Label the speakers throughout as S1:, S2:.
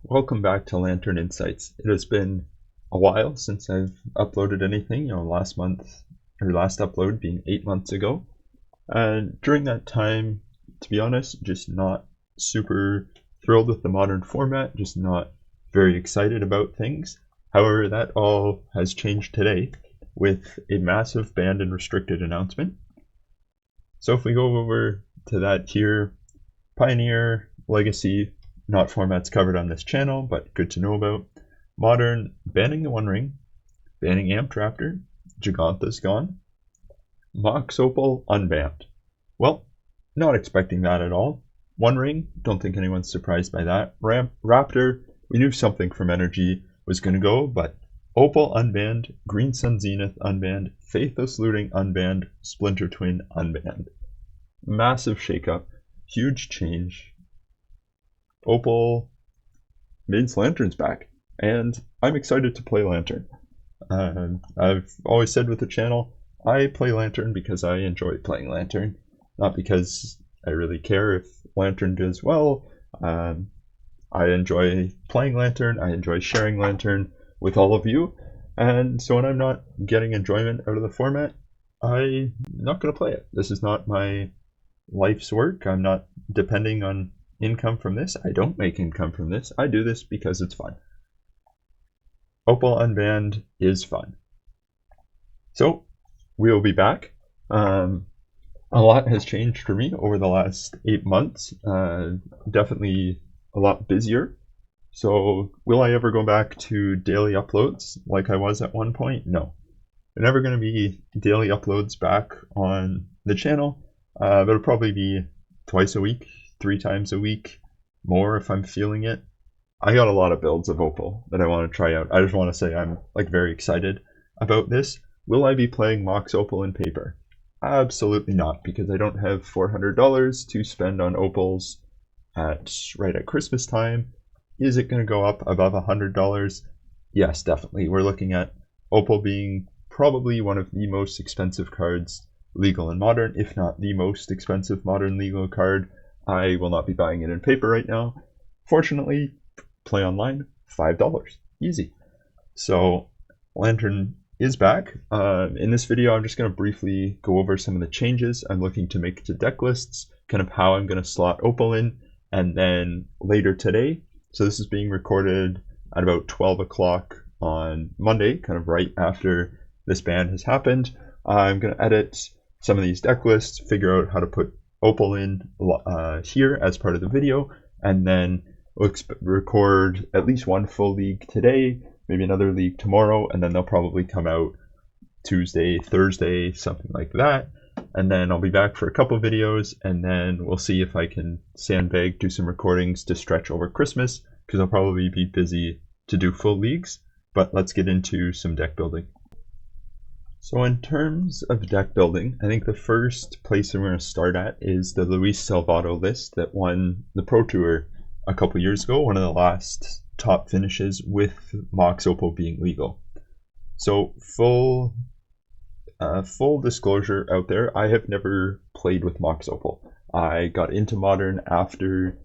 S1: Welcome back to Lantern Insights. It has been a while since I've uploaded anything, last month, or last upload being 8 months ago. And during that time, to be honest, just not super thrilled with the modern format, just not very excited about things. However, that all has changed today with a massive banned and restricted announcement. So if we go over to that here, Pioneer, Legacy, not formats covered on this channel, but good to know about. Modern, banning the One Ring, banning Amped Raptor, Gigantha's gone. Mox Opal, unbanned. Well, not expecting that at all. One Ring, don't think anyone's surprised by that. Raptor, we knew something from Energy was going to go, but Opal unbanned, Green Sun Zenith unbanned, Faithless Looting unbanned, Splinter Twin unbanned. Massive shakeup, huge change. Opal means Lantern's back, and I'm excited to play Lantern. I've always said with the channel, I play Lantern because I enjoy playing Lantern, not because I really care if Lantern does well. I enjoy playing Lantern, I enjoy sharing Lantern with all of you, and so when I'm not getting enjoyment out of the format, I'm not going to play it. This is not my life's work. I'm not depending on income from this. I don't make income from this. I do this because it's fun. Opal unbanned is fun. So we'll be back. A lot has changed for me over the last 8 months. Definitely a lot busier. So will I ever go back to daily uploads like I was at one point? No. They're never going to be daily uploads back on the channel. But it'll probably be twice a week, 3 times a week, more if I'm feeling it. I got a lot of builds of Opal that I want to try out. I just want to say I'm very excited about this. Will I be playing Mox Opal in paper? Absolutely not, because I don't have $400 to spend on Opals right at Christmas time. Is it going to go up above $100? Yes, definitely. We're looking at Opal being probably one of the most expensive cards legal and modern, if not the most expensive modern legal card. I will not be buying it in paper right now. Fortunately, play online, $5. Easy. So Lantern is back. In this video, I'm just going to briefly go over some of the changes I'm looking to make to deck lists, kind of how I'm going to slot Opal in, and then later today, so this is being recorded at about 12 o'clock on Monday, kind of right after this ban has happened, I'm going to edit some of these deck lists, figure out how to put Opal in here as part of the video, and then we'll record at least one full league today, maybe another league tomorrow, and then they'll probably come out Tuesday, Thursday, something like that. And then I'll be back for a couple videos, and then we'll see if I can sandbag, do some recordings to stretch over Christmas, because I'll probably be busy to do full leagues. But let's get into some deck building. So in terms of deck building, I think the first place I'm going to start at is the Luis Salvato list that won the Pro Tour a couple years ago, one of the last top finishes with Mox Opal being legal. So full disclosure out there, I have never played with Mox Opal. I got into Modern after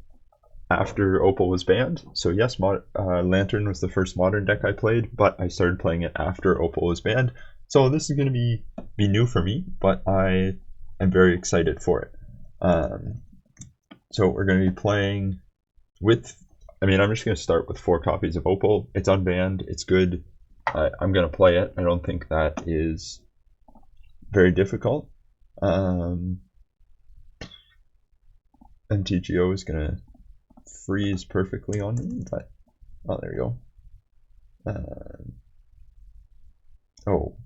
S1: Opal was banned. So yes, Lantern was the first Modern deck I played, but I started playing it after Opal was banned. So this is going to be new for me, but I am very excited for it. So we're going to be playing with, I'm just going to start with 4 copies of Opal. It's unbanned, it's good. I'm going to play it. I don't think that is very difficult. MTGO is going to freeze perfectly on me, but, oh, there you go.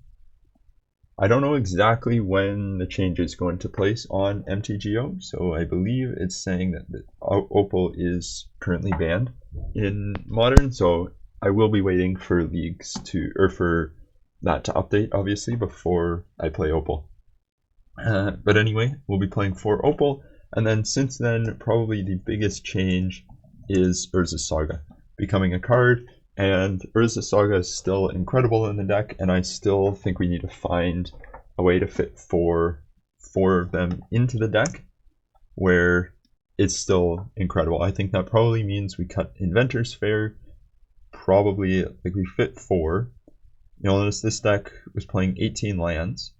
S1: I don't know exactly when the changes go into place on MTGO, so I believe it's saying that Opal is currently banned in Modern, so I will be waiting for leagues for that to update, obviously, before I play Opal. But anyway, we'll be playing for Opal, and then since then, probably the biggest change is Urza's Saga becoming a card. And Urza's Saga is still incredible in the deck, and I still think we need to find a way to fit four of them into the deck, where it's still incredible. I think that probably means we cut Inventor's Fair, probably like we fit 4. You'll notice this deck was playing 18 lands,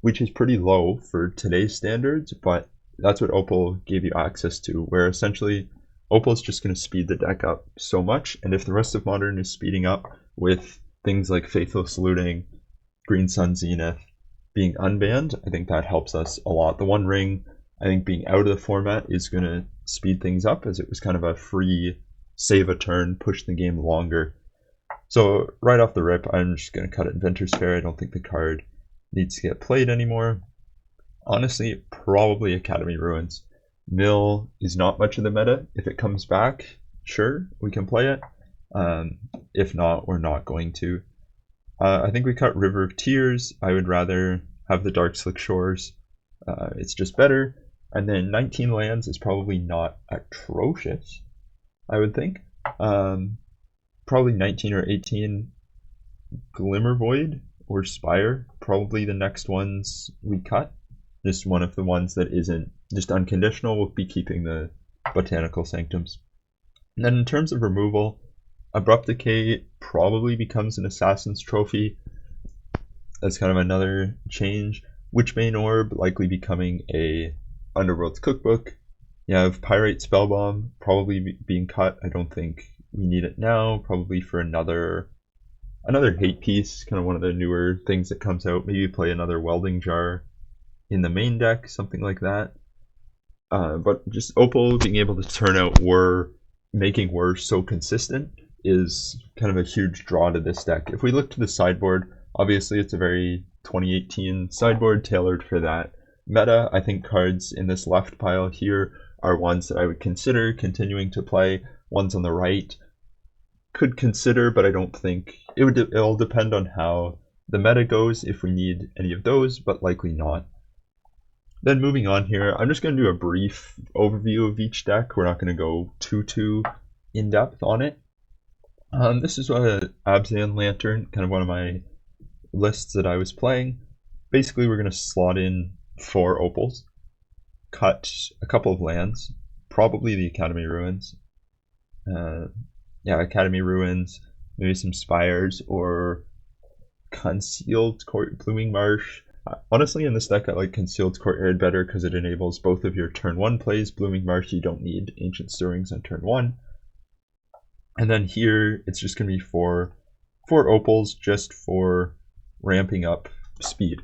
S1: which is pretty low for today's standards, but that's what Opal gave you access to, where essentially Opal's just going to speed the deck up so much, and if the rest of Modern is speeding up with things like Faithless Looting, Green Sun Zenith being unbanned, I think that helps us a lot. The One Ring, I think being out of the format is going to speed things up, as it was kind of a free save a turn, push the game longer. So right off the rip, I'm just going to cut Inventor's Fair. I don't think the card needs to get played anymore. Honestly, probably Academy Ruins. Mill is not much of the meta. If it comes back, sure, we can play it. If not, we're not going to. I think we cut River of Tears. I would rather have the Dark Slick Shores. It's just better. And then 19 lands is probably not atrocious, I would think. Probably 19 or 18 Glimmer Void or Spire, probably the next ones we cut. Just one of the ones that isn't just unconditional. We'll be keeping the Botanical Sanctums. And then in terms of removal, Abrupt Decay probably becomes an Assassin's Trophy. That's kind of another change. Witchbane Orb likely becoming a Underworld's Cookbook. You have Pyrite Spellbomb probably being cut. I don't think we need it now. Probably for another hate piece, kind of one of the newer things that comes out. Maybe play another Welding Jar in the main deck, something like that. But just Opal being able to turn out making Whir so consistent is kind of a huge draw to this deck. If we look to the sideboard, obviously it's a very 2018 sideboard tailored for that meta. I think cards in this left pile here are ones that I would consider continuing to play. Ones on the right could consider, but I don't think it'll depend on how the meta goes if we need any of those, but likely not. Then moving on here, I'm just going to do a brief overview of each deck. We're not going to go too in depth on it. This is a Abzan Lantern, kind of one of my lists that I was playing. Basically, we're going to slot in 4 Opals, cut a couple of lands, probably the Academy Ruins. Academy Ruins, maybe some Spires or Concealed Court, Blooming Marsh. Honestly, in this deck, I like Concealed Courtyard better because it enables both of your turn 1 plays. Blooming Marsh, you don't need Ancient Stirrings on turn 1. And then here, it's just going to be 4 Opals just for ramping up speed.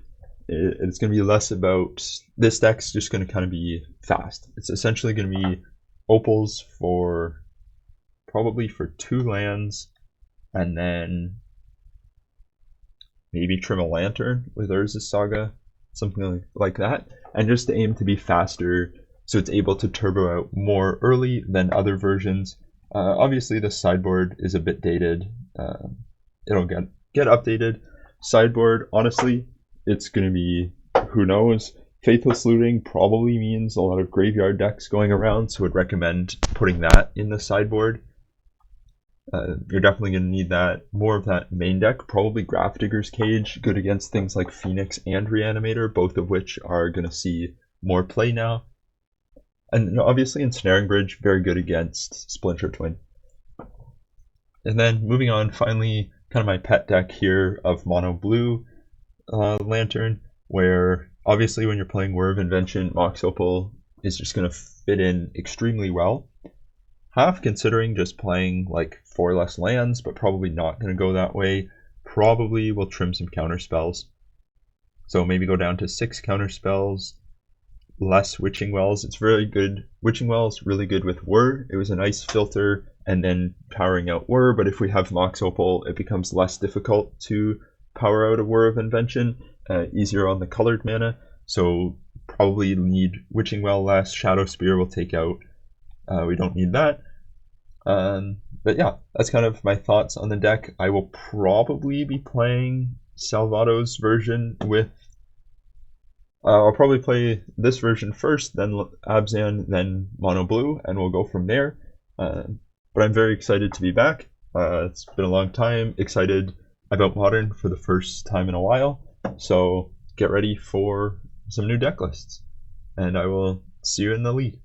S1: It's going to be less about, this deck's just going to kind of be fast. It's essentially going to be Opals probably for 2 lands, and then maybe trim a Lantern with Urza's Saga, something like that, and just to aim to be faster so it's able to turbo out more early than other versions. Obviously the sideboard is a bit dated. It'll get updated. Sideboard, honestly, it's going to be, who knows. Faithless Looting probably means a lot of graveyard decks going around, so I'd recommend putting that in the sideboard. You're definitely going to need more of that main deck. Probably Grafdigger's Cage, good against things like Phoenix and Reanimator, both of which are going to see more play now. And obviously Ensnaring Bridge, very good against Splinter Twin. And then moving on, finally, kind of my pet deck here of Mono Blue Lantern, where obviously when you're playing Whir of Invention, Mox Opal is just going to fit in extremely well. Half considering just playing like 4 less lands, but probably not going to go that way. Probably will trim some counter spells. So maybe go down to 6 counter spells, less Witching Wells. It's very good. Witching Wells really good with Whir. It was a nice filter and then powering out Whir, but if we have Mox Opal, it becomes less difficult to power out a Whir of Invention, easier on the colored mana. So probably need Witching Well less. Shadow Spear will take out. We don't need that. But yeah, that's kind of my thoughts on the deck. I will probably be playing Salvato's version with... I'll probably play this version first, then Abzan, then Mono Blue, and we'll go from there. But I'm very excited to be back. It's been a long time. Excited about Modern for the first time in a while. So get ready for some new deck lists. And I will see you in the league.